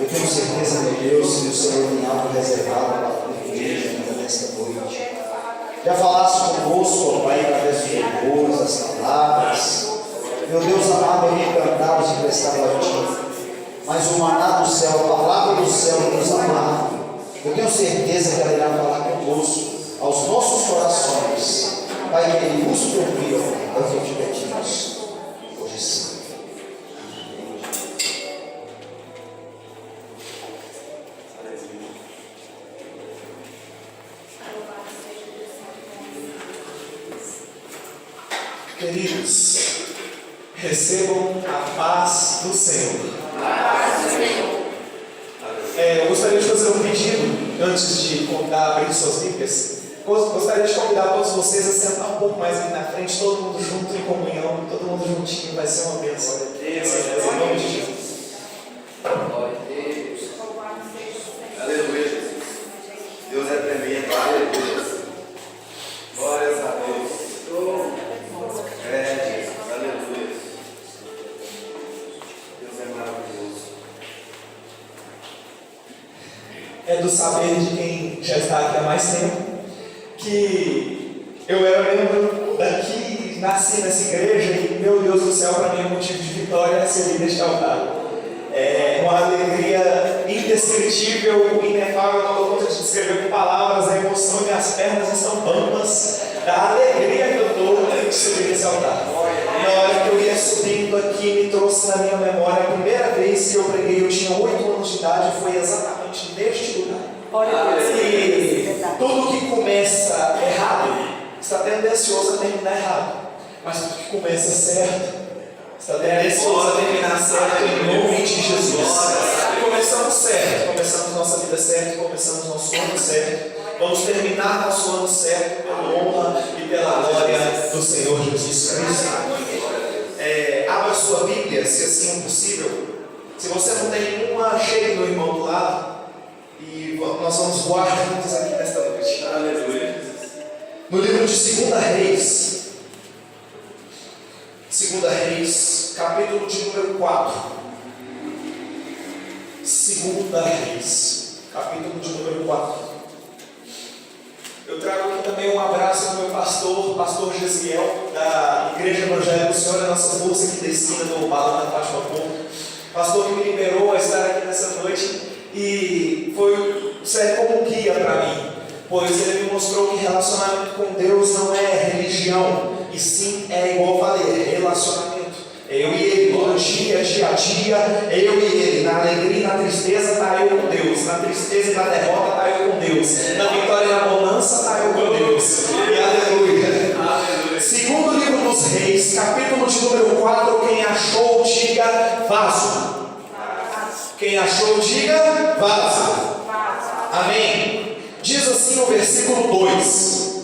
Eu tenho certeza, meu Deus, que o Senhor tem algo reservado para a tua igreja nesta noite. Já falaste conosco, ó Pai, através dos louvores, das palavras. Meu Deus amado, eu cantava e prestava a Ti. Mas o maná do céu, a palavra do céu nos amarra. Eu tenho certeza que ela irá falar conosco, aos nossos corações. Pai, que Ele nos ouviu, é o que eu te pedimos. Hoje sim. Queridos, recebam a paz do Senhor. Eu gostaria de fazer um pedido, antes de convidar a abrir suas Bíblias. Gostaria de convidar todos vocês a sentar um pouco mais aqui na frente, todo mundo junto em comunhão, todo mundo juntinho, vai ser uma bênção. Em nome de Jesus. Glória a Deus. Aleluia, Jesus. Deus é tremendo, aleluia. Glórias a Deus. Jesus, aleluia. Deus é maravilhoso. É do saber de quem já está aqui há mais tempo que eu era membro daqui, nasci nessa igreja e, meu Deus do céu, para mim é motivo de vitória servir neste altar. É uma alegria indescritível, inefável, não dou conta de descrever com palavras, a emoção, minhas pernas estão bambas da alegria que eu estou de subir nesse altar. Na hora que eu ia subindo aqui, me trouxe na minha memória a primeira vez que eu preguei, eu tinha 8 anos de idade, foi exatamente neste lugar. E tudo que começa errado está tendencioso a terminar errado, mas tudo que começa certo está tendencioso a terminar certo em nome de Jesus. Começamos certo, começamos nossa vida certa, começamos nosso ano certo, vamos terminar nosso ano certo pela honra e pela glória do Senhor Jesus Cristo. Abra sua Bíblia, se assim é possível. Se você não tem nenhuma, chegue no irmão do lado. E nós vamos voar juntos aqui nesta noite. Aleluia. No livro de 2 Reis. 2 Reis, capítulo de número 4. 2 Reis, capítulo de número 4. Eu trago aqui também um abraço do meu pastor Gesiel, da Igreja Evangélica do Senhor, a nossa força aqui da esquina do Balão da Fátima Ponto. Pastor que me liberou a estar aqui nessa noite e serve como um guia para mim, pois ele me mostrou que relacionamento com Deus não é religião, e sim é igual eu falei, é relacionamento. Eu e ele, todo dia a dia, eu e ele, na alegria e na tristeza está eu com Deus, na tristeza e na derrota está eu com Deus, na vitória e na bonança está eu com Deus. E aleluia. Segundo livro dos Reis, capítulo de número 4, quem achou, diga vaso. Quem achou, diga vaso. Amém. Diz assim no versículo 2: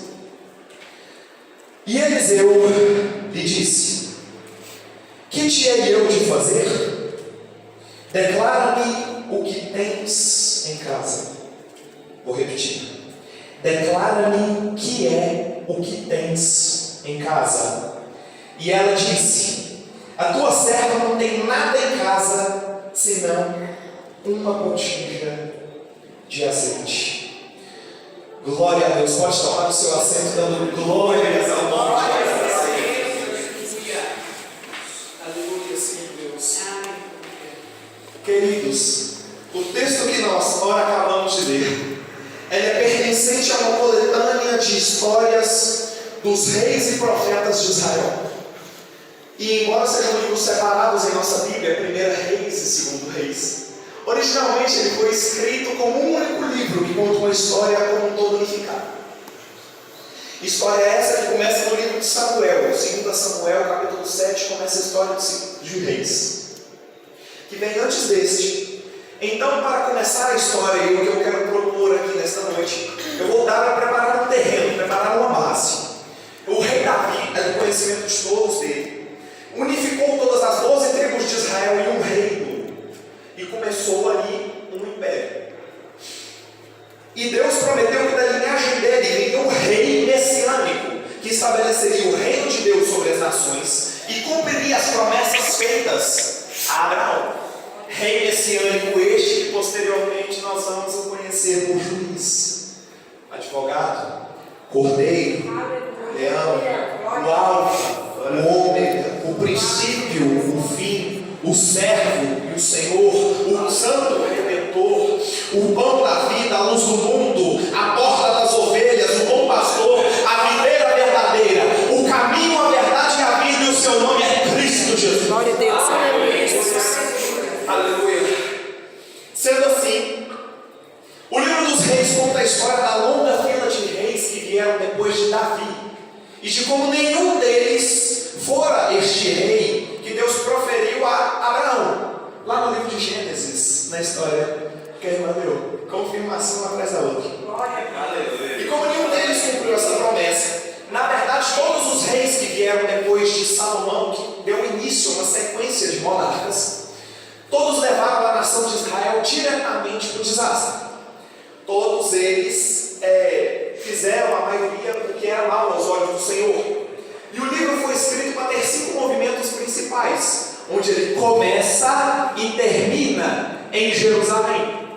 E Eliseu lhe disse: Que te hei eu de fazer? Declara-me o que tens em casa. Vou repetir. Declara-me que é o que tens em casa. E ela disse: A tua serva não tem nada em casa, senão uma botija de azeite. Glória a Deus. Pode tomar o seu assento dando glórias ao nome de Jesus. Aleluia, Senhor Deus. Queridos, o texto que nós agora acabamos de ler, ele é pertencente a uma coletânea de histórias dos reis e profetas de Israel. E embora sejam livros separados em nossa Bíblia, 1 Reis e 2 Reis, originalmente ele foi escrito como um único livro que conta uma história como um todo unificado. História essa que começa no livro de Samuel, 2 Samuel, capítulo 7, começa a história de Reis, que vem antes deste. Então, para começar a história, e o que eu quero propor aqui nesta noite, eu vou dar para preparar um terreno, preparar uma base. O rei Davi, é do conhecimento de todos dele, unificou todas as 12 tribos de Israel em um reino, e começou ali um império. E Deus prometeu que da linhagem dele viria um rei messiânico, que estabeleceria o reino de Deus sobre as nações, e cumpriria as promessas feitas a Abraão. rei messiânico este que posteriormente nós vamos o conhecer por juiz, advogado, cordeiro, leão, o alfa, o ômega, o princípio, o fim, o servo e o Senhor, o santo redentor, o pão da vida, a luz do mundo, a porta das ovelhas, o bom pastor, a videira verdadeira, o caminho, a verdade e a vida, e o seu nome é Cristo Jesus. Glória a Deus. Aleluia, Jesus. Aleluia. Sendo assim, o livro dos reis conta a história da longa fila de reis que vieram depois de Davi, e de como nenhum deles fora este rei que Deus proferiu a Abraão, lá no livro de Gênesis, na história que a irmã leu, confirmação atrás da outra. Aleluia. E como nenhum deles cumpriu essa promessa, na verdade todos os reis que vieram depois de Salomão, que deu início a uma sequência de monarcas, todos levaram a nação de Israel diretamente para o desastre. Todos eles fizeram a maioria do que era mal aos olhos do Senhor. E o livro foi escrito para ter 5 movimentos principais, onde ele começa e termina em Jerusalém.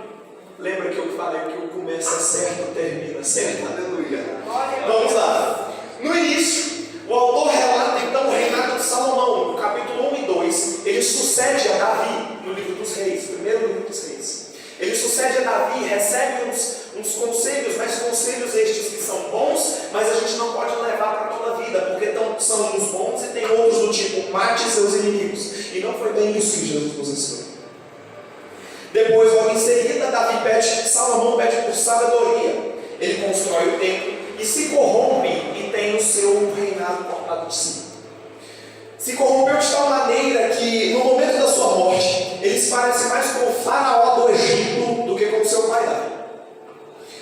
Lembra que eu falei que o começo é certo, termina certo? Aleluia. Vamos lá. No início, o autor relata então o reinado de Salomão, no capítulo 1 e 2. Ele sucede a Davi no livro dos reis, primeiro livro dos reis. Ele sucede a Davi, recebe uns conselhos, mas conselhos estes que são bons, mas a gente não pode levar para toda a vida, porque são uns bons e tem outros do tipo, mate seus inimigos. E não foi bem isso que Jesus nos ensinou. Depois, logo em seguida, Salomão pede por sabedoria. Ele constrói o templo e se corrompe e tem o seu reinado cortado de si. Se corrompeu de tal maneira que, no momento da sua morte, ele se parece mais com o faraó do Egito do que com o seu pai Davi.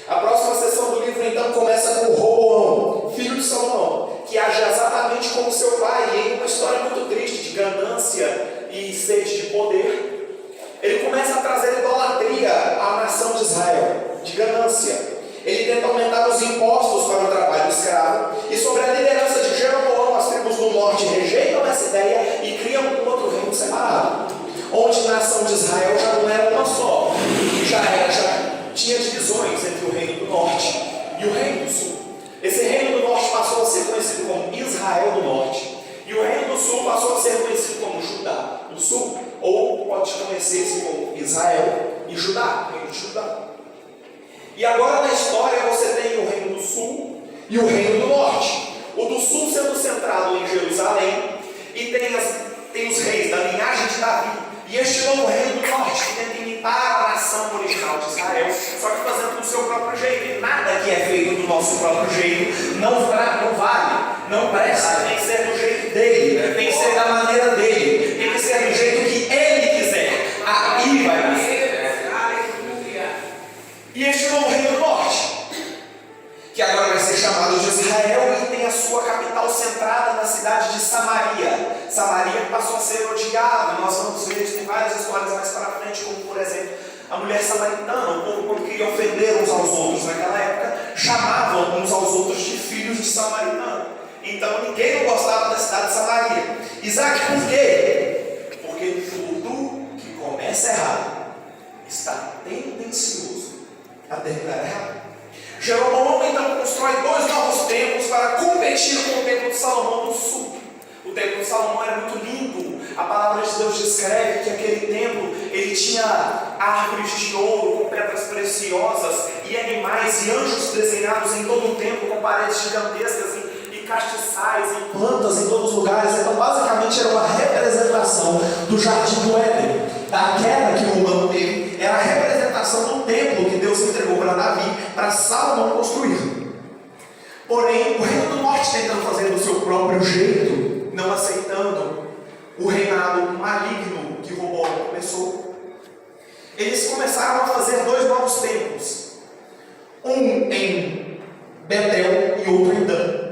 A próxima sessão do livro, então, começa com Roboão, filho de Salomão, que age exatamente como seu pai, em uma história muito triste de ganância e sede de poder. Ele começa a trazer idolatria à nação de Israel, de ganância. Ele tenta aumentar os impostos para o trabalho escravo, e sobre a liderança de Jeroboão, as tribos do norte rejeitam essa ideia e criam um outro reino separado, onde a nação de Israel já não era uma só, já tinha divisões entre o reino do norte e o reino do sul. Esse reino do norte passou a ser conhecido como Israel do norte, e o reino do sul passou a ser conhecido como Judá do sul, ou pode conhecer-se como Israel e Judá, reino de Judá. E agora na história você tem o reino do sul e o reino do norte. O do sul sendo centrado em Jerusalém, e tem os reis da linhagem de Davi. E este novo reino do norte que tenta imitar a nação original de Israel, só que fazendo do seu próprio jeito. E nada que é feito do nosso próprio jeito não vale, não presta. Tem que ser do jeito dele, tem que ser da maneira dele, tem que ser do jeito que ele quiser. Aí vai dar certo. E este novo reino do norte, que agora vai ser chamado de Israel e tem a sua capital centrada na cidade de Samaria. Samaria passou a ser odiada. Nós vamos ver isso em várias histórias mais para frente, como por exemplo a mulher samaritana. O povo, quando queria ofender uns aos outros naquela época, chamavam uns aos outros de filhos de samaritano. Então ninguém não gostava da cidade de Samaria. Isaac, por quê? Porque tudo que começa errado está tendencioso a terminar errado. Jeroboão então constrói 2 novos templos para competir com o templo de Salomão no sul. O templo de Salomão era muito lindo. A palavra de Deus descreve que aquele templo ele tinha árvores de ouro com pedras preciosas e animais e anjos desenhados em todo o templo com paredes gigantescas e castiçais e plantas em todos os lugares. Então basicamente era uma representação do jardim do Éden, da queda que o humano teve. Era a representação do templo que Deus entregou para Davi, para Salomão construir. Porém, o reino do norte tentando fazer do seu próprio jeito, não aceitando o reinado maligno que Roboão começou, eles começaram a fazer 2 novos templos, um em Betel e outro em Dan.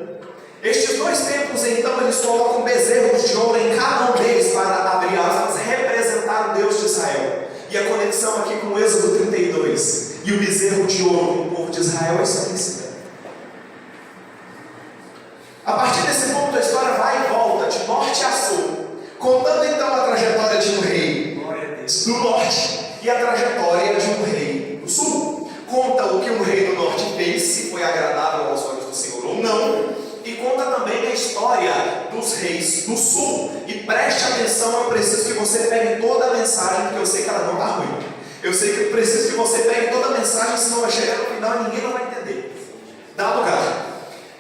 Estes 2 templos, então, eles colocam bezerros de ouro em cada um deles para, abrir aspas, representar o Deus de Israel. E a conexão aqui com o Êxodo 32 e o bezerro de ouro com o povo de Israel é estabelecida. A partir desse ponto a história vai e volta de norte a sul, contando então a trajetória de um rei do norte norte e a trajetória de um rei do sul. Conta o que um rei do norte fez, se foi agradável aos olhos do Senhor ou não, e conta também a história dos reis do sul. E preste atenção, eu preciso que você pegue toda a mensagem, porque eu sei que ela não está ruim. Eu sei que eu preciso que você pegue toda a mensagem, senão vai chegar no final e ninguém não vai entender. Dá lugar.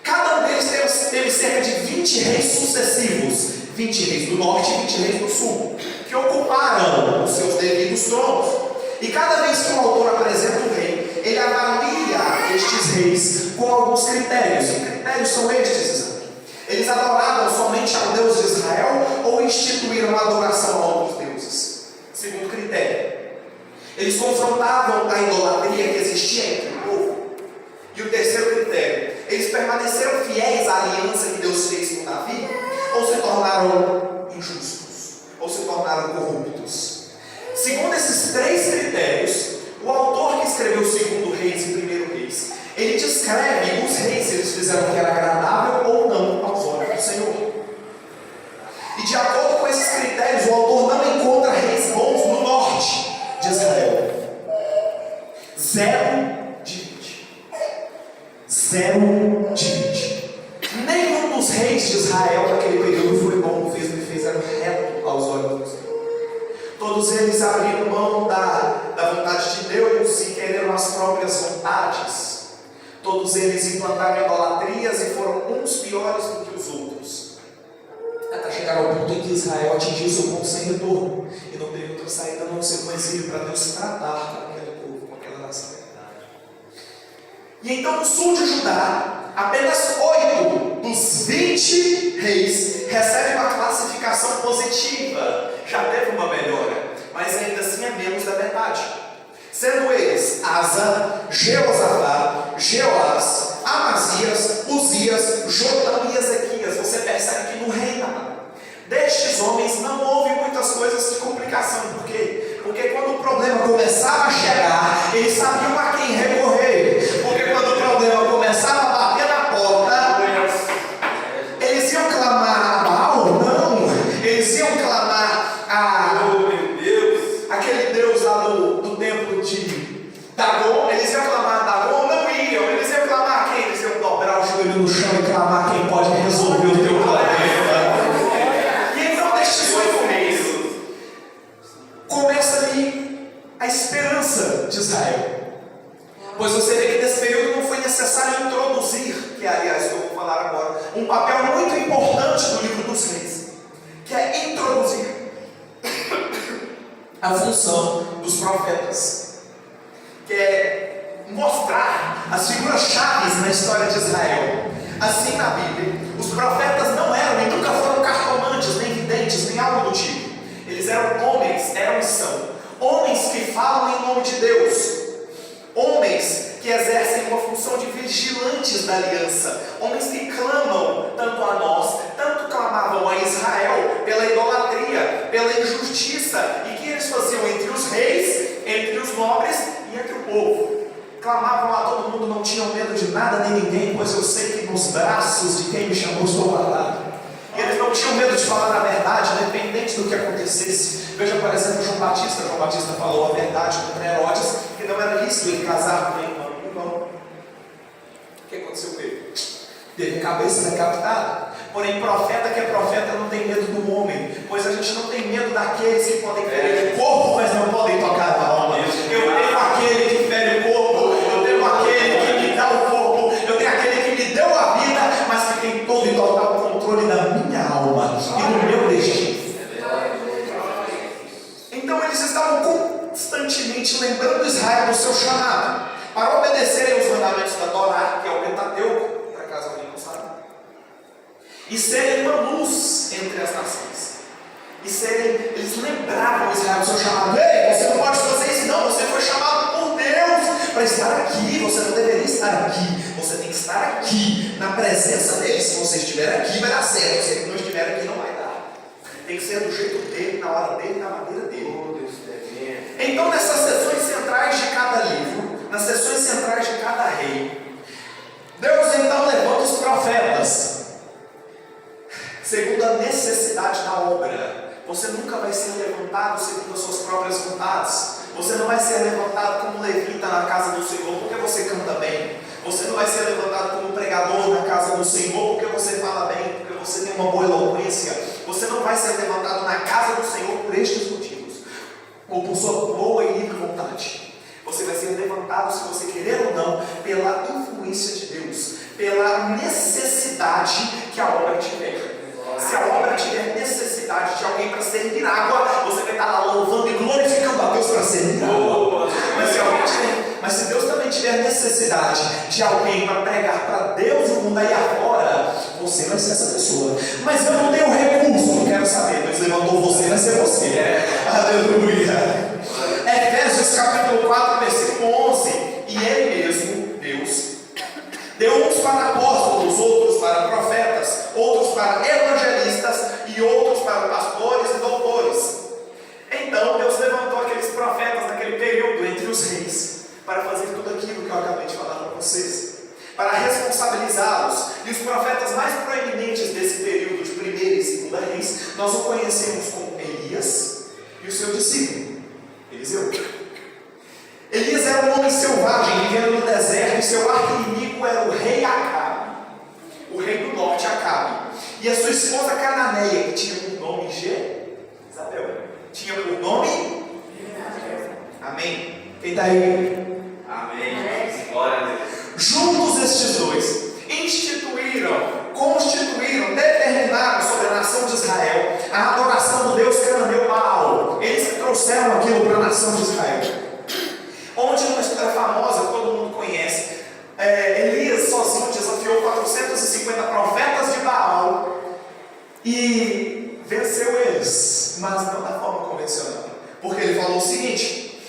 Cada um deles teve cerca de 20 reis sucessivos, 20 reis do norte e 20 reis do sul, que ocuparam os seus devidos tronos. E cada vez que o autor apresenta o rei, ele avalia estes reis com alguns critérios. Que critérios são estes? Eles adoravam somente ao Deus de Israel ou instituíram a adoração a outros deuses? Segundo critério, eles confrontavam a idolatria que existia entre o povo. E o terceiro critério, eles permaneceram fiéis à aliança que Deus fez com Davi, ou se tornaram injustos, ou se tornaram corruptos. Segundo esses três critérios, o autor que escreveu o segundo Reis e primeiro Reis, ele descreve os reis, se eles fizeram o que era agradável ou não aos olhos do Senhor. E de acordo com esses critérios, o autor não encontra reis bons no norte de Israel. 0 de 20. 0 de 20. Nenhum dos reis de Israel naquele período foi bom, fez o que fizeram reto aos olhos do Senhor. Todos eles abriram mão da vontade de Deus e quereram as próprias vontades. Todos eles implantaram idolatrias e foram uns piores do que os outros. Até chegar ao ponto em que Israel atingiu seu ponto sem retorno e não teve outra saída a não ser com exílio para Deus tratar com aquele povo, com aquela nação. E então no sul de Judá, apenas 8 dos 20 reis recebem uma classificação positiva. Já teve uma melhora, mas ainda assim é menos da metade. Sendo eles Asa, Jeosafá, Jeoás, Amazias, Uzias, Jotam e Ezequias. Você percebe que no reinado destes homens não houve muitas coisas de complicação. Por quê? Porque quando o problema começava a chegar, eles sabiam a quem recorrer. Porque quando o problema começava a bater na porta, eles iam clamar a Baal? Não. Eles iam clamar aquele Deus lá do templo de Dagon. Eles iam clamar a Dagon? Não iam. Eles iam clamar a quem? Eles iam dobrar o joelho no chão e clamar quem pode resolver o teu problema. E então, destes 8 reis, começa ali a esperança de Israel. Pois você vê que nesse período não foi necessário introduzir, que é aliás que eu vou falar agora, um papel muito importante do livro dos reis, que é introduzir a função dos profetas, que é mostrar as figuras-chave na história de Israel. Assim na Bíblia, os profetas não eram e nunca foram cartomantes, nem videntes, nem algo do tipo. Eles eram homens, eram e são homens que falam em nome de Deus, homens que exercem uma função de vigilantes da aliança, homens que clamam tanto a nós, tanto clamavam a Israel pela idolatria, pela injustiça, e que eles faziam entre os reis, entre os nobres e entre o povo. Clamavam a todo mundo, não tinham medo de nada nem ninguém, pois eu sei que nos braços de quem me chamou estou guardado. E eles não tinham medo de falar a verdade, independente do que acontecesse. Veja, por exemplo, João Batista. João Batista falou a verdade contra Herodes, que não era lícito ele casar com nenhum irmão. O que aconteceu com ele? Teve cabeça decapitada. Porém, profeta que é profeta não tem medo do homem, pois a gente não tem medo daqueles que podem ferir o corpo, mas não podem tocar na alma. Eu tenho aquele que fere o corpo, eu tenho aquele que me dá o corpo, eu tenho aquele que me deu a vida, mas que tem todo e total controle da minha alma e do meu destino. Então eles estavam constantemente lembrando Israel do seu chamado para obedecerem aos mandamentos da Torá, que é o Pentateuco, para caso alguém não sabe, e serem uma luz entre as nações. Eles lembravam Israel do seu chamado. Ei, você não pode fazer isso não, você foi chamado por Deus para estar aqui, você não deveria estar aqui, você tem que estar aqui, na presença dele. Se você estiver aqui vai dar certo, se ele não estiver aqui não vai dar. Tem que ser do jeito dele, na hora dele, na maneira dele. Então nessas sessões centrais de cada livro, nas sessões centrais de cada rei, Deus então levanta os profetas segundo a necessidade da obra. Você nunca vai ser levantado segundo as suas próprias vontades. Você não vai ser levantado como levita na casa do Senhor porque você canta bem. Você não vai ser levantado como pregador na casa do Senhor porque você fala bem, porque você tem uma boa eloquência. Você não vai ser levantado na casa do Senhor por estes motivos, ou por sua boa e livre vontade. Você vai ser levantado, se você querer ou não, pela influência de Deus, pela necessidade que a obra tiver. Se a obra tiver necessidade de alguém para servir água, você vai estar lá louvando e glorificando a Deus para servir água. Mas se Deus também tiver necessidade de alguém para pregar para Deus e o mundo aí afora, você vai ser essa pessoa. Mas eu não tenho recurso, não quero saber. Deus levantou você, vai ser você. Aleluia. Efésios capítulo 4, versículo 11. E Ele mesmo, Deus, deu uns para apóstolos, outros para profetas, outros para evangelistas e outros para pastores e doutores. Então Deus levantou aqueles profetas naquele período entre os reis para fazer tudo aquilo que eu acabei de falar para vocês, para responsabilizá-los. E os profetas mais proeminentes desse período de primeira e segunda reis, nós o conhecemos como Elias e o seu discípulo Eliseu. Elias era um homem selvagem, vivendo no deserto, e seu arqui-inimigo era o rei Acabe, o rei do norte Acabe, e a sua esposa Cananeia, que tinha por nome Jezabel, tinha por nome Amém. Quem está aí? Amém. Glória a Deus. Juntos estes dois constituíram, determinaram sobre a nação de Israel a adoração do Deus cananeu Baal. Eles trouxeram aquilo para a nação de Israel. Onde, numa história famosa, todo mundo conhece, Elias sozinho desafiou 450 profetas de Baal e venceu eles, mas não da forma convencional, porque ele falou o seguinte,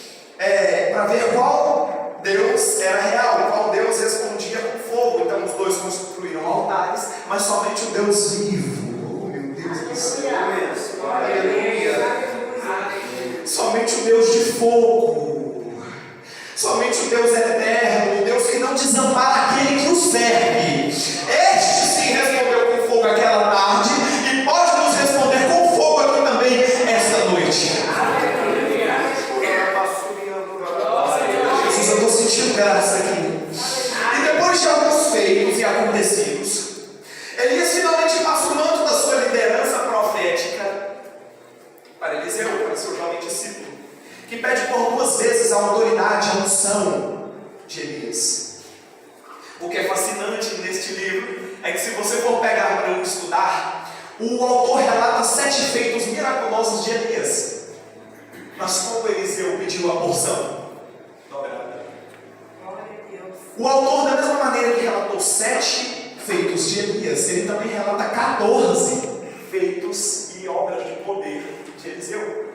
para ver qual Deus era real, qual Deus respondia com fogo. Então os dois construíram altares, mas somente o Deus vivo, oh meu Deus do céu, somente o Deus de fogo, somente o Deus eterno, o Deus que não desampara aquele que o serve. Este sim respondeu com fogo aquela tarde e pode nos responder com fogo aqui também esta noite. Jesus, eu estou sentindo graça aqui. E depois de alguns feitos e acontecidos, Elias finalmente passa o manto da sua liderança profética para Eliseu, para seu jovem discípulo, que pede por 2 vezes a autoridade e a unção de Elias. O que é fascinante neste livro é que, se você for pegar para estudar, o autor relata 7 feitos miraculosos de Elias. Mas como Eliseu pediu a porção dobrada? O autor, da mesma maneira que relatou 7 feitos de Elias, ele também relata 14 feitos e obras de poder de Eliseu.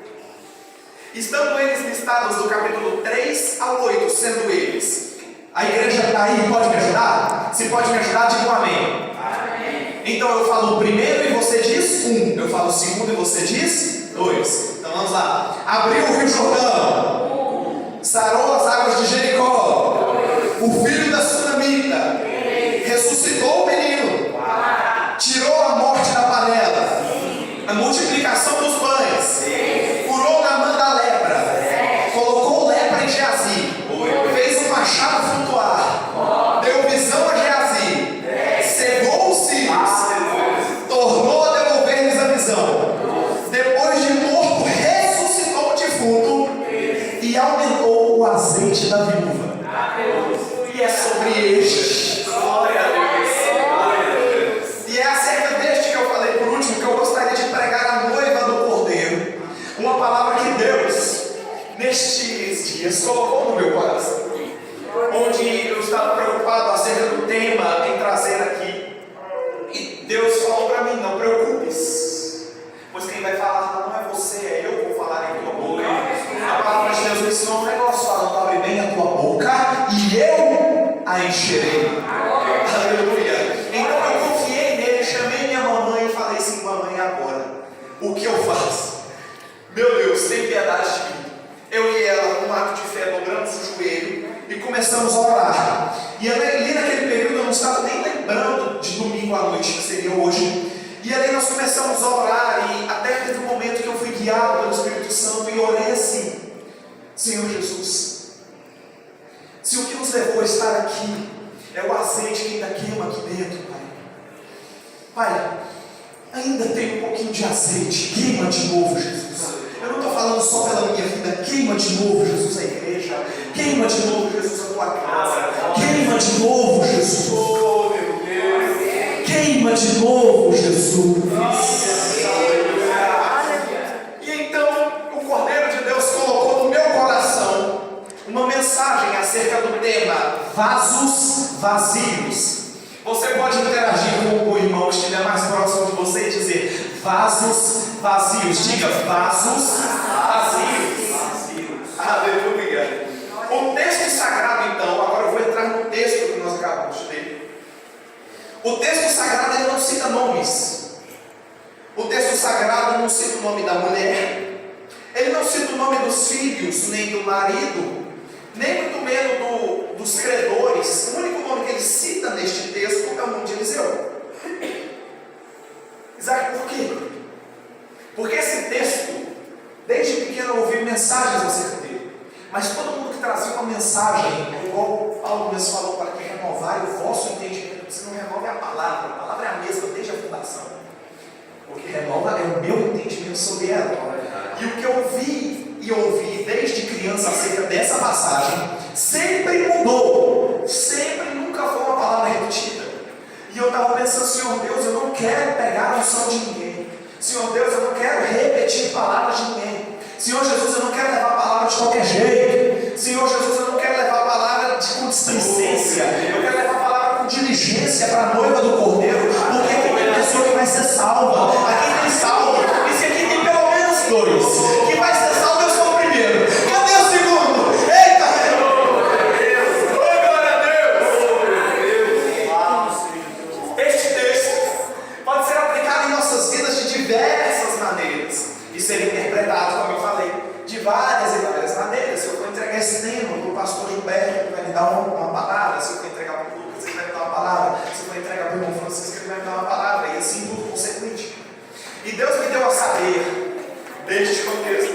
Estando eles listados do capítulo 3 ao 8, sendo eles... A igreja está aí, pode me ajudar? Se pode me ajudar, diga um amém. Amém. Então eu falo o primeiro e você diz 1. Eu falo o segundo e você diz 2. Então vamos lá. Abriu o Rio Jordão. Sarou as águas de Jericó. O filho da Sunamita. Ressuscitou o menino. Tirou a morte da panela. A multiplicação dos pães. Curou Naamã da lepra. Colocou lepra em Geazi. Fez um machado flutuar. Deu visão a Geazi. Cegou os sírios. Tornou a devolver-lhes a visão. Depois de morto, ressuscitou o defunto e aumentou o azeite da viúva. E é sobre este. Glória a Deus. E é acerca deste que eu falei por último, que eu gostaria de pregar a noiva do Cordeiro. Uma palavra que Deus, nestes dias, colocou no meu coração, onde eu estava preocupado acerca do tema em trazer aqui, e Deus falou para mim: não preocupes, pois quem vai falar não é você, é eu que vou falar em tua boca. A palavra de Deus me ensinou um negócio, falando: abre bem a tua boca e eu a encherei. Aleluia. Então eu confiei nele, chamei minha mamãe e falei assim: mamãe, agora o que eu faço? Meu Deus, tem piedade de mim. Eu e ela, num ato de fé, dobramos o joelho e começamos a orar. E ali naquele período eu não estava nem lembrando de domingo à noite, que seria hoje. E ali nós começamos a orar, e até teve um momento que eu fui guiado pelo Espírito Santo e orei assim: Senhor Jesus, se o que nos levou a estar aqui é o azeite que ainda queima aqui dentro, Pai, ainda tem um pouquinho de azeite, queima de novo, Jesus. Eu não estou falando só pela minha vida, queima de novo, Jesus, a igreja, queima de novo, Jesus, a tua casa, queima de novo, Jesus, queima de novo, Jesus. E então o Cordeiro de Deus colocou no meu coração uma mensagem acerca do tema vasos vazios. Você pode interagir com o irmão que estiver mais próximo de você e dizer vasos vazios. Diga vasos vazios. Aleluia. O texto sagrado, então, agora eu vou entrar no texto que nós acabamos de ler. O texto sagrado ele não cita nomes. O texto sagrado não cita o nome da mulher. Ele não cita o nome dos filhos, nem do marido, nem muito menos dos credores. O único nome que ele cita neste texto é o nome de Eliseu. Isaac, por quê? Porque esse texto, desde pequeno eu ouvi mensagens acerca dele, mas todo mundo que trazia uma mensagem, igual Paulo mesmo falou, para que renovar o vosso entendimento. Você não renove a palavra é a mesma desde a fundação, porque renova é o meu entendimento sobre ela. E o que eu vi e ouvi desde criança acerca dessa passagem sempre mudou, sempre, nunca foi uma palavra repetida. E eu estava pensando: Senhor Deus, eu não quero pegar a unção de ninguém. Senhor Deus, eu não quero repetir palavras de ninguém. Senhor Jesus, eu não quero levar a palavra de qualquer jeito. Senhor Jesus, eu não quero levar a palavra com displicência. Eu quero levar a palavra com diligência para a noiva do Cordeiro, porque aqui tem pessoa que vai ser salva, aqui tem salvo, e se aqui tem pelo menos dois que vai ser salvo, eu sou o primeiro. Cadê o segundo? Eita! Oh, glória a Deus! Este texto pode ser aplicado em nossas vidas de diversas maneiras e ser interpretado, como eu falei, de várias e várias maneiras. Se eu for entregar esse tema para o pastor Gilberto, ele vai me dar uma palavra. Se eu for entregar para o Lucas, ele vai me dar uma palavra. Se eu for entregar para o irmão Francisco, ele vai me dar uma palavra, e assim tudo consequente. E Deus me deu a saber, desde contexto,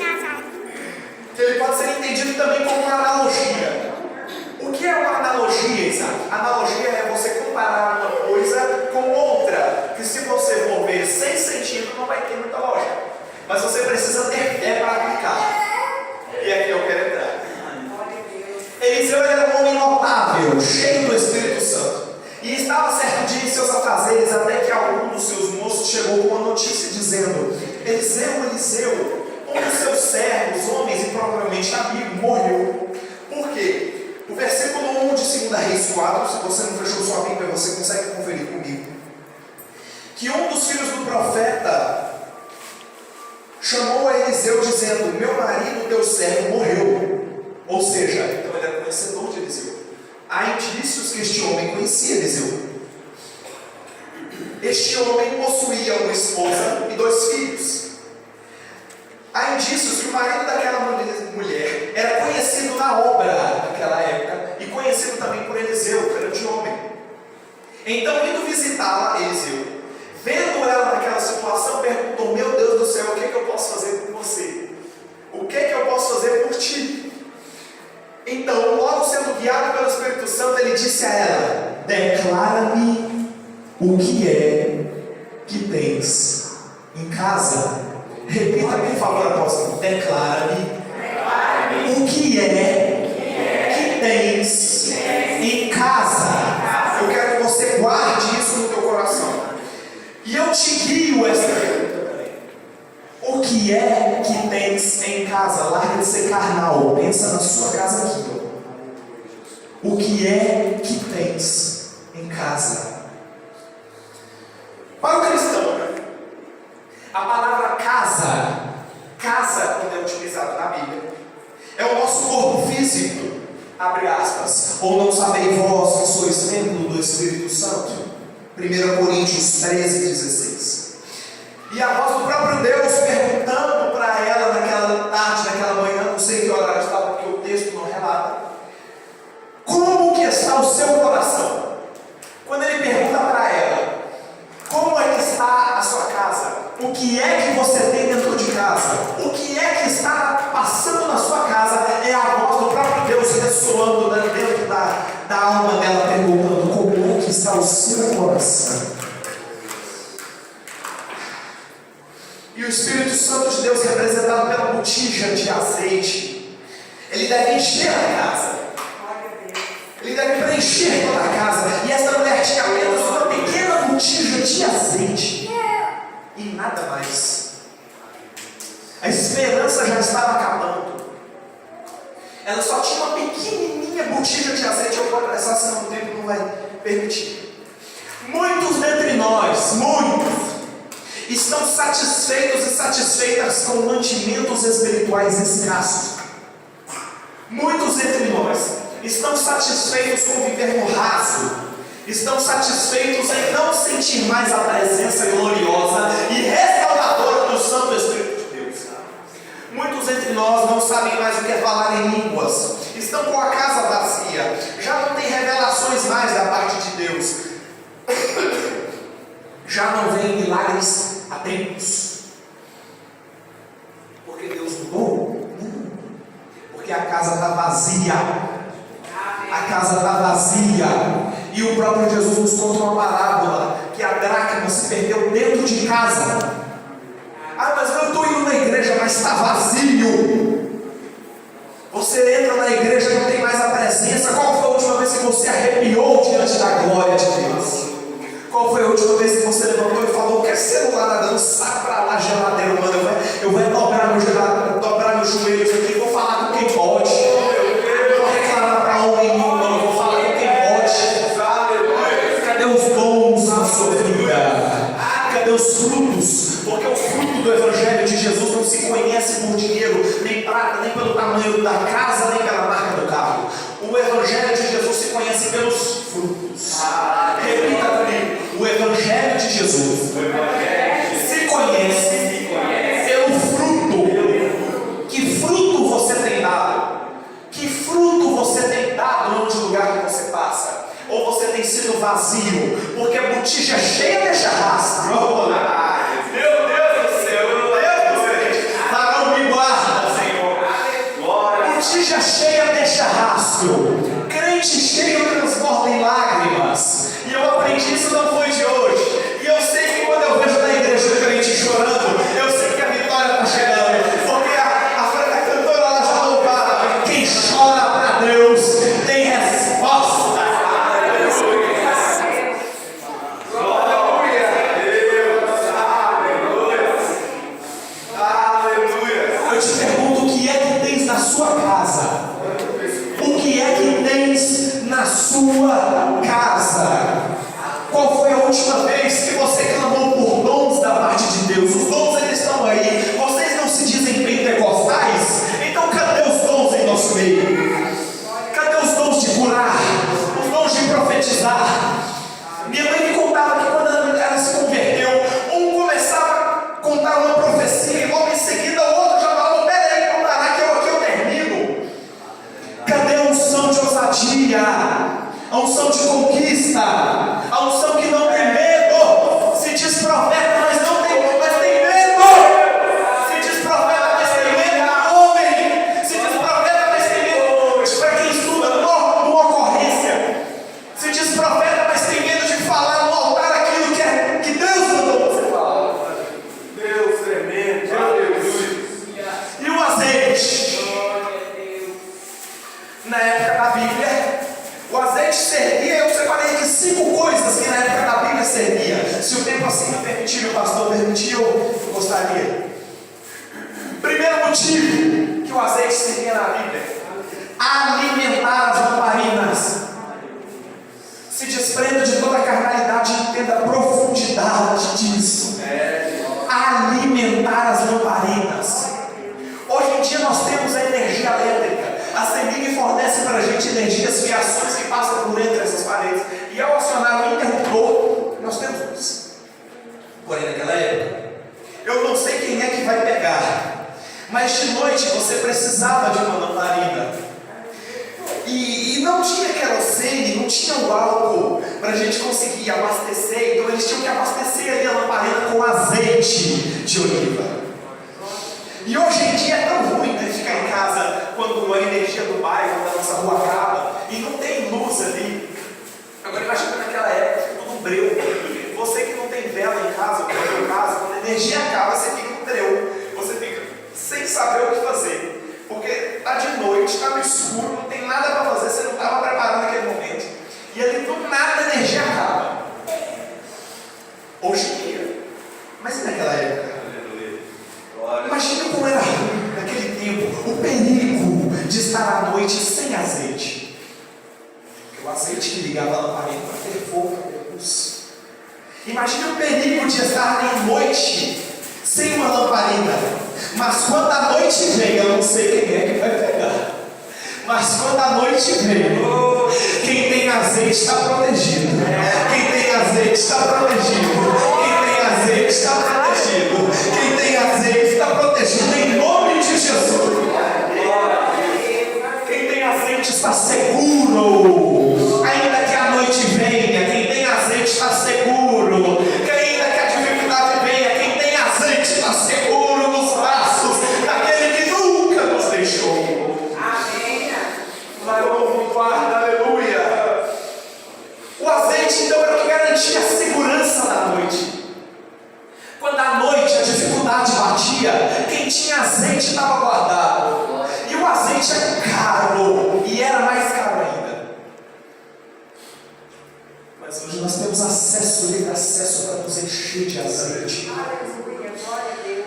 que ele pode ser entendido também como uma analogia. O que é uma analogia, Isaac? Analogia é você comparar uma coisa com outra, que se você for ver sem sentido, não vai ter muita lógica. Mas você precisa ter fé para aplicar. E aqui eu quero entrar. Eliseu era um homem notável, cheio do Espírito Santo. E estava certo dia em seus afazeres, até que algum dos seus moços chegou com uma notícia dizendo: Eliseu, um dos seus servos, homens e provavelmente amigo, morreu. Por quê? O versículo 1 de 2 Reis 4, se você não fechou sua Bíblia, você consegue conferir comigo. Que um dos filhos do profeta chamou a Eliseu dizendo: meu marido, teu servo, morreu. Ou seja, então ele era conhecedor de Eliseu. Há indícios que este homem conhecia Eliseu. Este homem possuía uma esposa e 2 filhos. Há indícios que o marido daquela mulher era conhecido na obra daquela época e conhecido também por Eliseu, grande homem. Então, indo visitá-la, Eliseu, vendo ela naquela situação, perguntou: meu Deus do céu, o que é que eu posso fazer por você? O que é que eu posso fazer por ti? Então, logo sendo guiado pelo Espírito Santo, ele disse a ela: declara-me o que é que tens em casa. Repita, por favor, apóstolo: declara-me o que é que tens em casa. Eu quero que você guarde isso no teu coração. E eu te guio esta pergunta: o que é que tens em casa? Larga de ser carnal, pensa na sua casa aqui. O que é que tens em casa? Para o cristão, a palavra casa, quando é utilizada na Bíblia, é o nosso corpo físico, abre aspas, ou não sabeis vós que sois templo do Espírito Santo? 1 Coríntios 13:16. E a voz do próprio Deus perguntando para ela naquela tarde, naquela manhã, não sei que horário estava, porque o texto não relata, como que está o seu coração? Quando ele pergunta para ela, como é que está a sua que é que você tem dentro de casa? O que é que está passando na sua casa? É a voz do próprio Deus ressoando dentro da alma dela, perguntando: como é que está o seu coração? E o Espírito Santo de Deus, representado pela botija de azeite, ele deve encher a casa, ele deve preencher toda a casa. E essa mulher tinha apenas uma pequena botija de azeite e nada mais. A esperança já estava acabando. Ela só tinha uma pequenininha botija de azeite. Eu vou apressar, senão o tempo não vai permitir. Muitos dentre nós, estão satisfeitos e satisfeitas com mantimentos espirituais escassos. Muitos entre nós estão satisfeitos com viver no raso, estão satisfeitos em não sentir mais a presença gloriosa e restauradora do Santo Espírito de Deus. Muitos entre nós não sabem mais o que é falar em línguas, estão com a casa vazia, já não tem revelações mais da parte de Deus, já não vem milagres há tempos. Porque Deus mudou? Não. Porque a casa está vazia. A casa está vazia. E o próprio Jesus nos conta uma parábola que a dracma se perdeu dentro de casa. Ah, mas eu estou indo na igreja, mas está vazio. Você entra na igreja e não tem mais a presença. Qual foi a última vez que você arrepiou diante da glória de Deus? Qual foi a última vez que você levantou e falou: quer celular dando, sai pra lá, geladeira, mano, eu vou dobrar meus joelhos aqui, vou falar com quem pode, eu vou reclamar pra homem nenhum, não, eu vou falar com quem pode. Cadê os dons na sua vida? Cadê os frutos? Porque o fruto do Evangelho de Jesus não se conhece por dinheiro, nem prata, nem pelo tamanho da casa, nem pela marca do carro. O Evangelho de Jesus se conhece pelos frutos. Repita comigo: o Evangelho de Jesus se conhece pelo fruto. Que fruto você tem dado? Que fruto você tem dado onde lugar que você passa? Ou você tem sido vazio? Porque a botija cheia deixa rastro. Meu Deus do céu, meu Deus, varão me guarda, Senhor. Botija cheia deixa rastro. Crente cheio transborda em lágrimas. E eu aprendi isso, não foi de hoje. E eu sei que quando eu vejo na igreja o crente chorando, eu sei que a vitória está chegando. Porque a cantora ela já louvava: quem chora para Deus tem resposta. Eu te pergunto: o que é que tens na sua casa? O que é que tens na sua casa? Qual foi a última vez que você clamou por dons da parte de Deus? Os dons, eles estão aí. Vocês não se dizem pentecostais? Então cadê os dons em nosso meio? Cadê os dons de curar? Os dons de profetizar? Minha mãe me contava que quando ela se converteu, um começava a contar uma profecia e logo em seguida o outro já falava: peraí, vamos parar que aqui eu termino. Cadê a unção de ousadia? A unção de conquista? A unção que não tem medo? Se diz profeta, mas tem medo. Se diz profeta, mas tem medo do homem. Se diz profeta, mas tem medo para quem estuda numa ocorrência. Se diz profeta, mas tem medo de falar no altar aquilo que Deus mandou você falar. Deus tremendo, aleluia. E o azeite? Na época da Bíblia, o azeite servia. Eu separei aqui 5 coisas que na época da Bíblia servia. Se o tempo assim me permitir, o pastor permitiu, eu gostaria. Primeiro motivo que o azeite servia na Bíblia: alimentar as lamparinas. Se desprenda de toda a carnalidade e entenda a profundidade disso. Alimentar as lamparinas. Hoje em dia nós temos a energia elétrica. A CEMIG fornece para a gente energias, fiações que passam por entre essas paredes. E ao acionar o interruptor, nós temos luz. Porém, naquela época, eu não sei quem é que vai pegar, mas de noite você precisava de uma lamparina. E não tinha querosene, não tinha o álcool para a gente conseguir abastecer. Então eles tinham que abastecer ali a lamparina com azeite de oliva. E hoje em dia é tão ruim, né, ficar em casa quando a energia do bairro, da nossa rua acaba e não tem luz ali. Agora imagina naquela época, tudo breu. Você que não tem vela em casa, ou no meu caso, quando a energia acaba, você fica no breu. Você fica sem saber o que fazer. Porque está de noite, está no escuro, não tem nada para fazer, você não estava preparado naquele momento. E ali do nada a energia acaba. Hoje em dia. Mas e naquela época? Imagina como era ruim naquele tempo o perigo de estar à noite sem azeite. Porque o azeite que ligava a lamparina para ter fogo, para ter luz. Imagina o perigo de estar à noite sem uma lamparina. Mas quando a noite vem, eu não sei quem é que vai pegar. Mas quando a noite vem, quem tem azeite está protegido. Quem tem azeite está protegido. Quem tem azeite está protegido. Quem tem azeite está protegido em nome de Jesus. Quem tem azeite está seguro. Ainda que a noite venha, quem tem azeite está seguro. Que ainda que a dificuldade venha, quem tem azeite está seguro nos braços daquele que nunca nos deixou. Aleluia. O azeite então era o que garantia a segurança da noite. Quando à noite a dificuldade batia, quem tinha azeite estava guardado. E o azeite é caro, e era mais caro ainda. Mas hoje nós temos acesso, livre acesso para nos encher de azeite.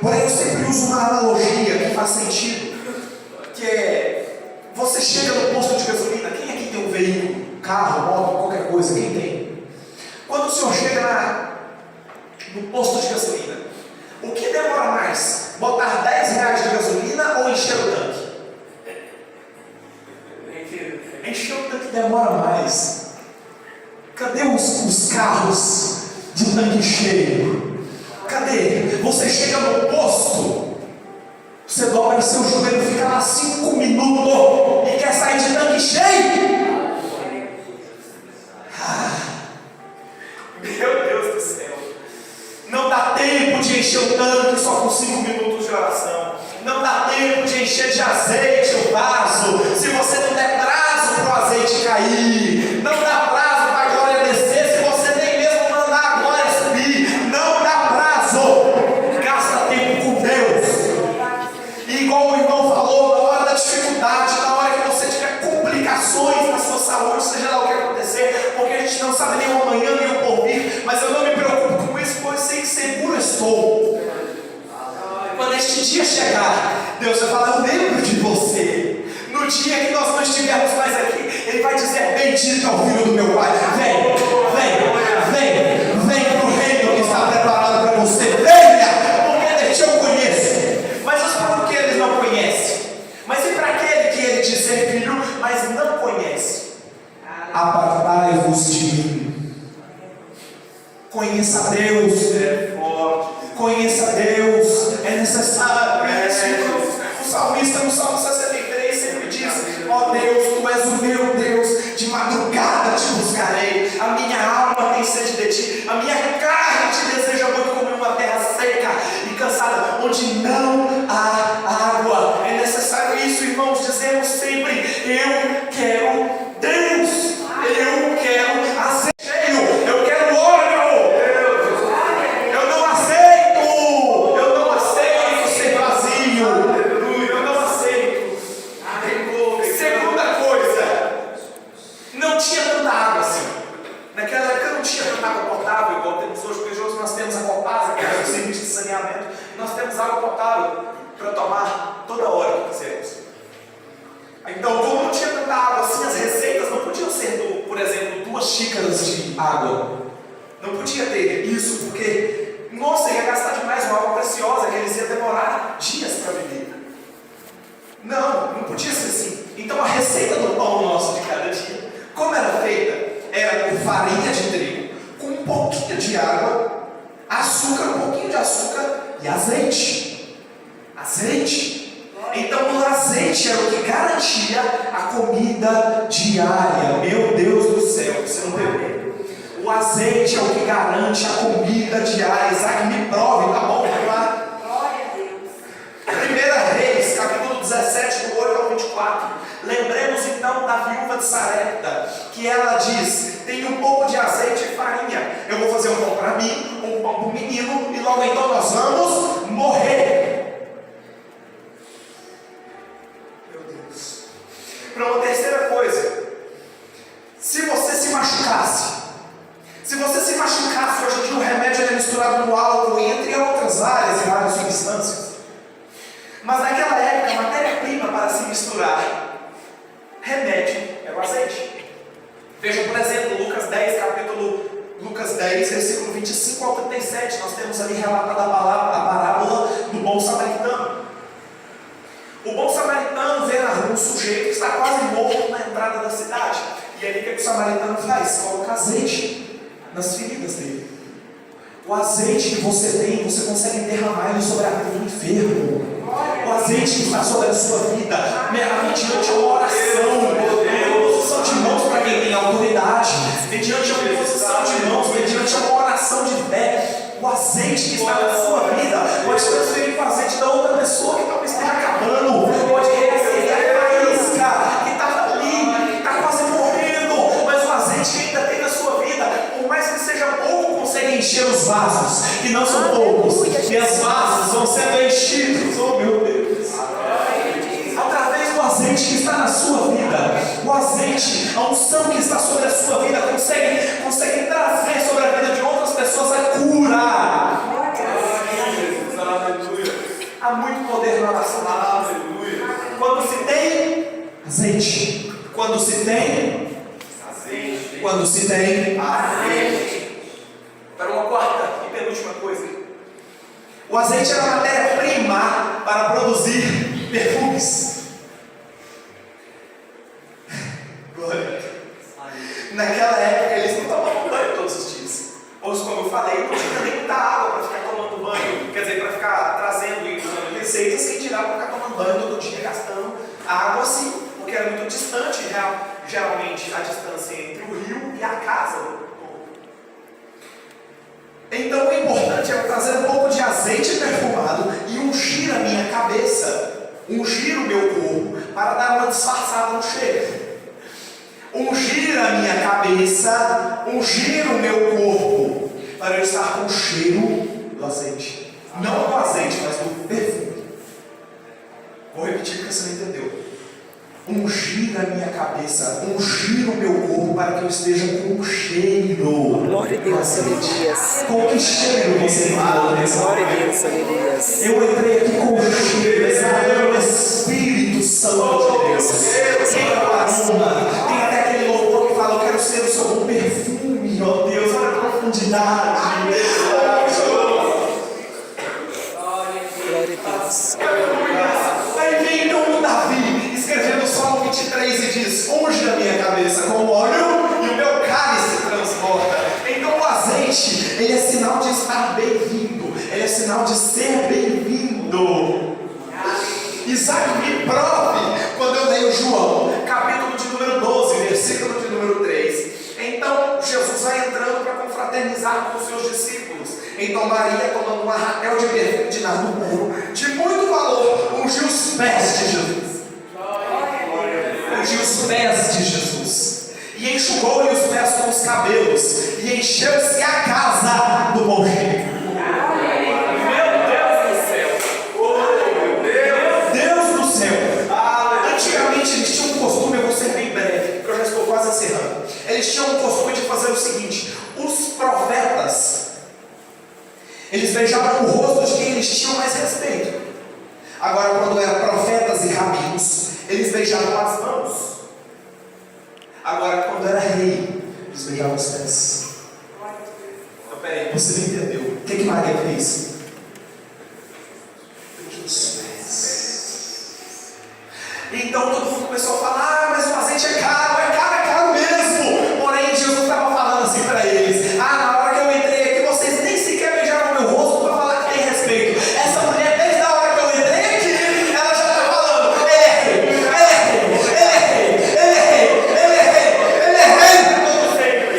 Porém, eu sempre uso uma analogia que faz sentido, que é: você chega no posto de gasolina. Quem aqui tem um veículo, carro, moto, qualquer coisa? Quem tem? Quando o senhor chega no posto de gasolina, o que demora mais? Botar R$10 de gasolina ou encher o tanque? Encher o tanque demora mais. Cadê os carros de tanque cheio? Cadê? Você chega no posto, você dobra seu joelho, fica lá 5 minutos e quer sair de tanque cheio? Meu Deus do céu. Não dá tempo de encher o tanque só com 5 minutos de oração. Não dá tempo de encher de azeite o vaso se você não der prazo para o azeite cair. Não dá prazo para a glória descer se você nem mesmo mandar a glória subir. Não dá prazo. Gasta tempo com Deus. E igual o irmão falou, na hora da dificuldade, na hora que você tiver complicações na sua saúde, seja lá o que acontecer, porque a gente não sabe nem o amanhã nem o porvir, mas eu não me preocupo com isso, pois sei que seguro estou. Quando este dia chegar, Deus vai falar: eu lembro de você. No dia que nós não estivermos mais aqui, Ele vai dizer: bendito é o filho do meu Pai. Vem para o reino que está preparado para você. Venha, porque de ti eu conheço. Mas os para que eles não conhecem? Mas e para aquele que Ele diz ser filho, mas não conhece? Apartai-vos de mim. Conheça Deus. Conheça Deus. É necessário. O salmista no Salmo 63 sempre diz: ó Deus, Tu és o meu Deus, de madrugada te buscarei. A minha alma tem sede de Ti, a minha carne te deseja muito, como em uma terra seca e cansada, onde não há água. É necessário isso, irmãos, dizemos sempre: eu quero Deus, eu quero azeite cheio, eu quero óleo. Eu não aceito ser vazio. Eu não aceito. Segunda coisa, não tinha tanta água assim. Naquela época não tinha tanta água potável igual temos hoje, porque hoje nós temos a Copasa, que é o serviço de saneamento, nós temos água potável para tomar toda hora que quisermos. Então, como não tinha tanta água assim, as receitas não podiam ser, por exemplo, 2 xícaras de água. Não podia ter isso, porque, nossa, ia gastar demais uma água preciosa, que eles iam demorar dias para beber. Não podia ser assim. Então, a receita do pão nosso de cada dia, como era feita? Era com farinha de trigo, com um pouquinho de água, açúcar, um pouquinho de açúcar e azeite. Então o azeite era o que garantia a comida diária. Meu Deus do céu, você não pegou. O O azeite é o que garante a comida diária. Isaac, me prove, tá bom? Vai lá. Glória a Deus. 1 Reis, capítulo 17, do 8 ao 24. Lembremos então da viúva de Sarepta, que ela diz: tem um pouco de azeite e farinha. Eu vou fazer um pão para mim, um pão para o menino, e logo então nós vamos morrer. Meu Deus. Para uma terceira coisa, se você se machucasse hoje em dia, o remédio é misturado no álcool, entre outras áreas e várias substâncias. Mas naquela época, a matéria-prima para se misturar remédio era o azeite. Veja, por exemplo, Lucas 10, versículo 25 ao 37. Nós temos ali relatada a parábola do bom samaritano. O bom samaritano vê um sujeito que está quase morto na entrada da cidade. E aí o que o samaritano faz? Coloca azeite nas feridas dele. O azeite que você tem, você consegue derramar ele sobre a vida do enfermo. O azeite que está sobre a sua vida, mediante uma oração, uma posição de mãos para quem tem autoridade, mediante uma posição de mãos, mediante uma oração de fé. O azeite que está na sua vida pode transferir para o azeite da outra pessoa que talvez esteja acabando, pode receber a faísca que está ali, que está quase morrendo, mas o azeite que ainda tem na sua vida, por mais que seja pouco, consegue encher os vasos, que não são poucos, e os vasos vão sendo enchidos. Oh meu Deus! Através do azeite que está na sua vida, o azeite, a unção que está sobre a sua vida, consegue trazer sobre a vida de outras pessoas a cura. Há muito poder na oração. Quando se tem azeite, quando se tem azeite. Para uma quarta e penúltima coisa, o azeite era a matéria-prima para produzir perfumes. Glória. Naquela época eles não tomavam banho todos os dias. Ou como eu falei, não tinha nem muita água para ficar tomando banho. Quer dizer, para ficar trazendo e usando receitas, sem tirar para ficar tomando banho todo dia, gastando água assim, porque era muito distante, geralmente, a distância entre o rio e a casa. Então o importante é trazer um pouco de azeite perfumado e ungir a minha cabeça, ungir o meu corpo, para dar uma disfarçada no cheiro. Ungir a minha cabeça, ungir o meu corpo, para eu estar com o cheiro do azeite. Não do azeite, mas do perfume. Vou repetir porque você não entendeu. Ungir a minha cabeça, ungir o meu corpo, para que eu esteja com o cheiro. Glória a Deus, aleluia. Com que cheiro você fala? Glória a Deus, aleluia. Eu entrei aqui com o cheiro, exalando o Espírito Santo de Deus. Tem até aquele louvor que fala: eu quero ser o seu bom perfume, ó Deus, olha a profundidade. Glória a Deus. Aí vem então Davi, escrevendo o Salmo 23 e diz: unge a minha cabeça com óleo e o meu cálice transborda. Então o azeite, ele é sinal de estar bem-vindo, ele é sinal de ser bem-vindo. Isaac, me prove quando eu leio João, capítulo de número 12, versículo de número 3. Então Jesus vai entrando para confraternizar com os seus discípulos. Então Maria, tomando um arratel de perfume de nardo de muito valor, ungiu os pés de Jesus. Ungiu os pés de Jesus. E enxugou-lhe os pés com os cabelos. E encheu-se a casa do bom cheiro. Antigamente eles tinham um costume, eu vou ser bem breve, porque eu já estou quase encerrando. Eles tinham um costume de fazer o seguinte: os profetas, eles beijavam o rosto de quem eles tinham mais respeito. Agora, quando eram profetas e rabinos, eles beijavam as mãos. Agora, quando era rei, eles beijavam os pés. Então, peraí, você não entendeu. O que Maria fez? Beijou os pés. Então todo mundo começou a falar: mas o azeite é caro mesmo. Porém, Jesus estava falando assim para eles: na hora que eu entrei aqui, vocês nem sequer beijaram meu rosto para falar que tem respeito. Essa mulher, desde a hora que eu entrei aqui, ela já está falando: ele é rei. Todo sempre.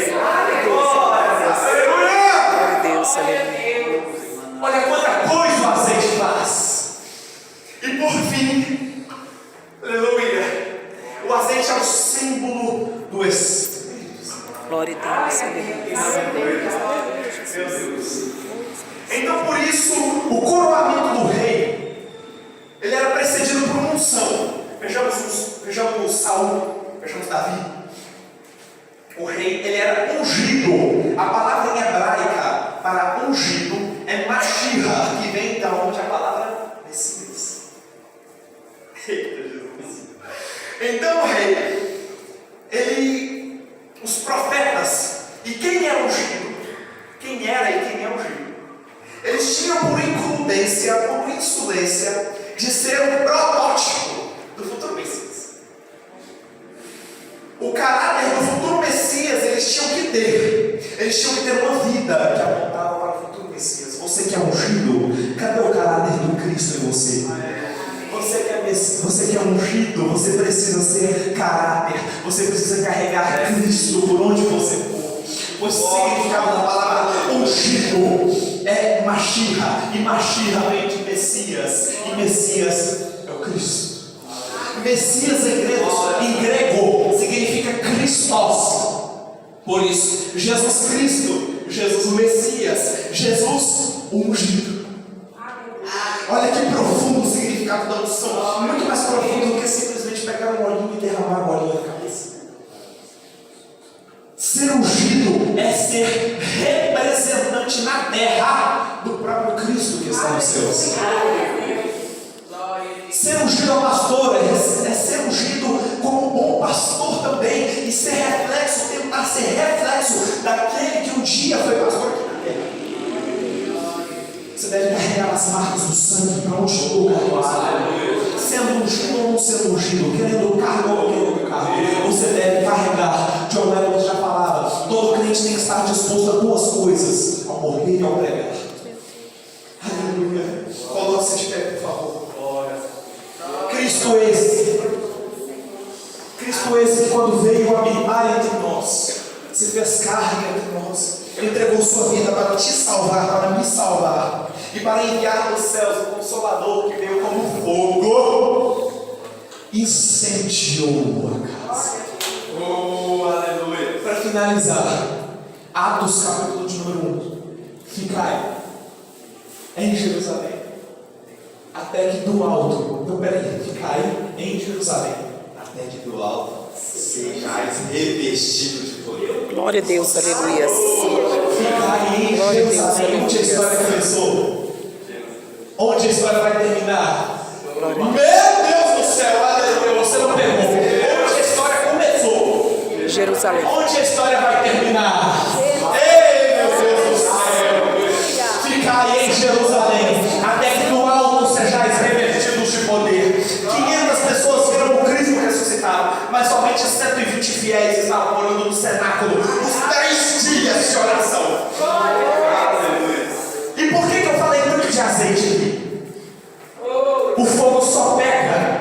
é o símbolo do Espírito Santo. Glória a Deus, aleluia. Então, por isso, o coroamento do rei, ele era precedido por uma unção. Vejamos Saul, vejamos Davi. O rei, ele era ungido. A palavra em hebraica para ungido é Mashiach, que vem da onde a palavra Messias. Eita Jesus. Então, o rei, os profetas, e quem era ungido? Quem era e quem é ungido? Eles tinham por incumbência, por insolência, de ser um protótipo do futuro Messias. O caráter do futuro Messias eles tinham que ter. Eles tinham que ter uma vida que apontava para o futuro Messias. Você que é ungido, cadê o caráter do Cristo em você? Você que é ungido, você precisa ser caráter. Você precisa carregar Cristo por onde você for. O significado da palavra ungido é Mashiach. E Mashiach vem de Messias. E Messias é o Cristo. Messias em grego significa Christos. Por isso, Jesus Cristo, Jesus o Messias, Jesus ungido. Olha que profundo o significado da unção. Muito mais profundo do que simplesmente pegar um olhinho e derramar a bolinha na cabeça. Ser ungido é ser representante na terra do próprio Cristo que está nos céus. Ser ungido ao pastor é ser ungido como bom pastor também, e ser reflexo, tentar ser reflexo daquele que um dia foi pastor aqui na terra. Você deve carregar as marcas do sangue para onde for o sendo ungido ou não sendo ungido, querendo o cargo ou não querendo o cargo, você deve carregar. John Lennon já falava, todo crente tem que estar disposto a duas coisas: ao morrer e ao pregar. Aleluia. Coloque-se de pé, por favor. Cristo esse que quando veio habitar entre nós, se fez carne entre nós, ele entregou sua vida para te salvar, para me salvar, e para enviar dos céus o Consolador que veio como fogo, incendiou a casa. Oh, aleluia. Para finalizar, Atos capítulo de número 1, ficai em Jerusalém, até que do alto, então peraí, ficai em Jerusalém, até que do alto sejais revestidos de poder. Glória a Deus, aleluia. Ficai em Glória a Deus, Jerusalém. Onde a história começou? Onde a história vai terminar? Meu Deus do céu, aleluia, você não pegou. Onde a história começou? Jerusalém. Onde a história vai terminar? Ei, meu Deus do céu. Ficai em Jerusalém, até que do alto sejais revestidos de poder. 500 pessoas viram o Cristo ressuscitado, mas somente 120 fiéis estavam orando no cenáculo os 3 dias de oração. E por que eu falei tanto de azeite aqui? O fogo só pega.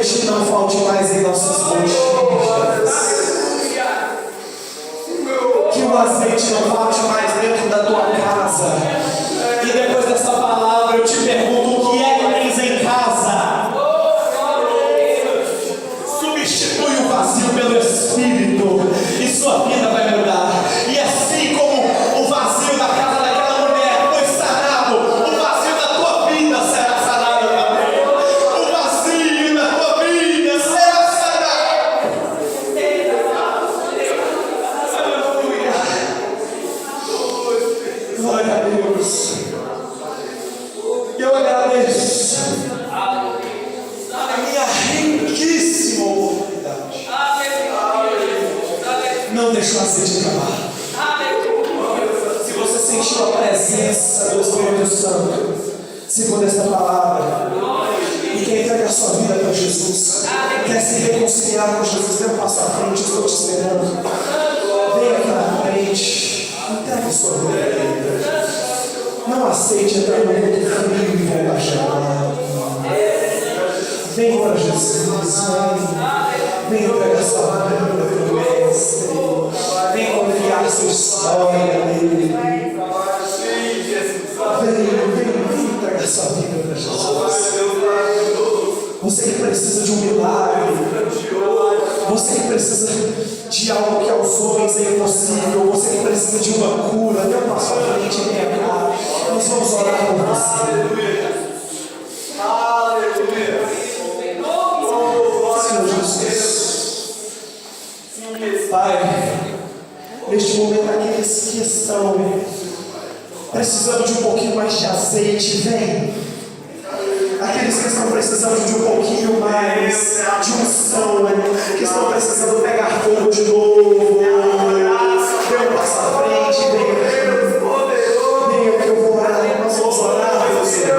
azeite não falte mais em nossas botijas. Que o azeite não falte mais dentro da tua casa. E depois dessa palavra eu te pergunto: o que é que tens em casa? Substitui o vazio pelo Espírito e sua vida vai mudar. E assim como o vazio da casa daquela mulher foi sarado, o vazio da tua vida será sarado também. O vazio da tua vida será sarado. Aleluia. Glória a Deus. E eu agradeço a minha riquíssima oportunidade. Não deixou a sede acabar. Se você sentiu a presença do Espírito Santo, segundo esta palavra, e quer entregar sua vida para Jesus, quer se reconciliar com Jesus, dê um passo à frente, estou te esperando. Venha aqui na frente, entregue sua vida a Ele. Não aceite entrar no mundo frio e voltar gelado. Vem para Jesus, vem entregar sua vida para o Mestre, vem confiar sua história nele. Vem entregar sua vida para Jesus. Você que precisa de um milagre, você que precisa de algo que aos homens é impossível, você que precisa de uma cura, dê um passo à frente, vem cá. Nós vamos orar por você. Senhor Jesus, Pai, neste momento aqueles que estão precisando de um pouquinho mais de azeite, vem. Aqueles que estão precisando de um pouquinho mais de unção, que estão precisando pegar fogo de novo, dê um passo à frente, venha que eu vou orar, nós vamos orar pelo Senhor.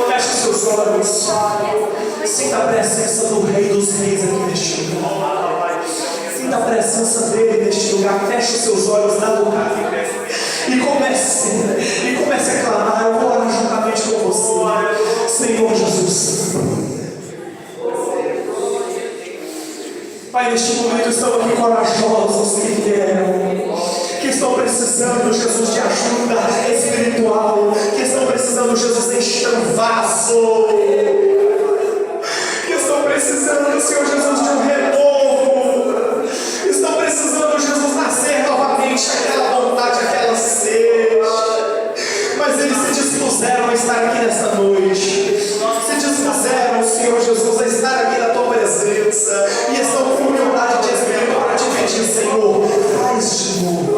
Feche seus olhos, sinta a presença do Rei dos Reis aqui neste lugar. Sinta a presença dele neste lugar. Feche os seus olhos na lugar e comece a clamar. Eu vou orar juntamente com você. Senhor Jesus, Pai, neste momento estão aqui corajosos que vieram, que estão precisando, Jesus, de ajuda espiritual, que estão precisando, Jesus, encher um vaso, que estão precisando, Senhor Jesus, de um renovo, estão precisando, Jesus, nascer novamente aquela vontade, aquela sede, mas eles se dispuseram a estar aqui nesta noite, se dispuseram, Senhor Jesus, a estar aqui na tua presença e estão com humildade de espírito para te pedir, Senhor, faz de novo.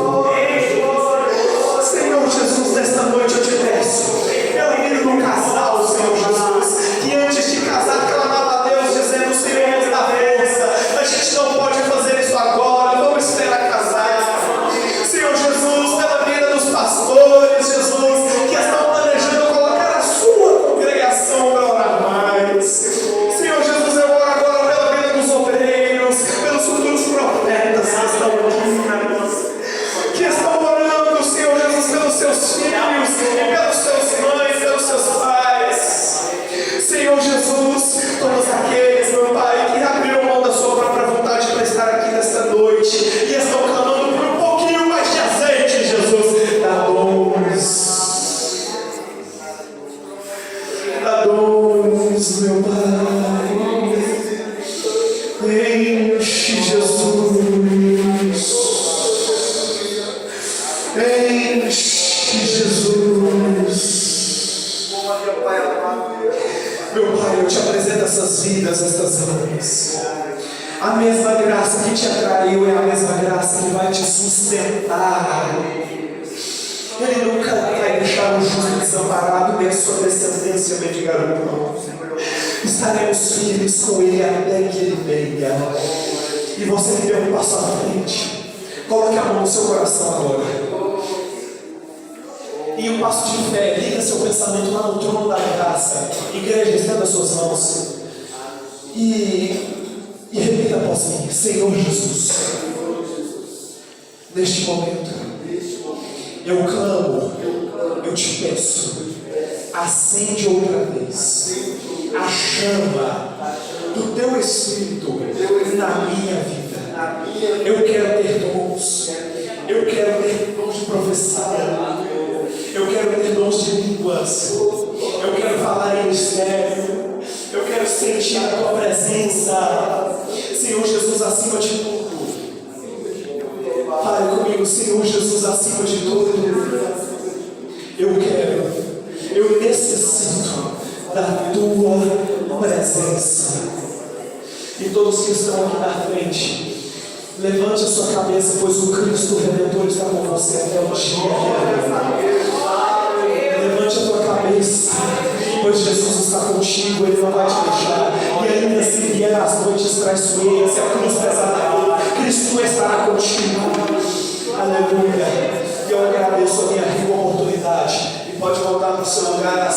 Senhor Jesus, nesta noite eu te peço, pela vida do casal, Senhor Jesus, que antes de casar clamava a Deus dizendo: Senhor, nos dá força, a gente não pode fazer isso agora, vamos esperar casar. Senhor Jesus, pela vida dos pastores, Jesus, que estão planejando colocar a sua congregação para orar mais. Senhor Jesus, eu oro agora pela vida dos obreiros, pelos futuros profetas que estão aqui, que estão orando, Senhor Jesus, pelos seus filhos e pelos seus mães, pelos seus pais. Senhor Jesus, todos aqueles, meu Pai, que abriram mão da sua própria vontade para estar aqui nesta noite e estão clamando por um pouquinho mais de azeite, Jesus, dá dons. Dá dons, meu Pai. Enche, Jesus. Enche, Jesus. Meu Pai, eu te apresento essas vidas, estas mãos. A mesma graça que te atraiu é a mesma graça que vai te sustentar. Ele nunca vai deixar o justo desamparado e a sua descendência mendigar o pão. Estaremos firmes com ele até que ele venha. E você que deu um passo à frente, coloque a mão no seu coração agora. Em um passo de fé, liga seu pensamento lá no trono da graça. Igreja, estenda as suas mãos e repita após mim: Senhor Jesus, neste momento eu clamo, eu te peço, acende outra vez a chama do teu Espírito na minha vida. Eu quero ter dons, eu quero ter dons de profecia, eu quero ter dons de línguas, eu quero falar em mistério, eu quero sentir a tua presença, Senhor Jesus, acima de tudo. Fale comigo, Senhor Jesus, acima de tudo. Eu necessito da tua presença. E todos que estão aqui na frente, levante a sua cabeça, pois o Cristo Redentor está com você até o dia. Levante a tua cabeça, pois Jesus está contigo, Ele não vai te deixar. E ainda se vier as noites traiçoeiras, se a cruz pesar, Cristo estará contigo. Aleluia. E eu agradeço a minha rica oportunidade. E pode voltar para o seu lugar.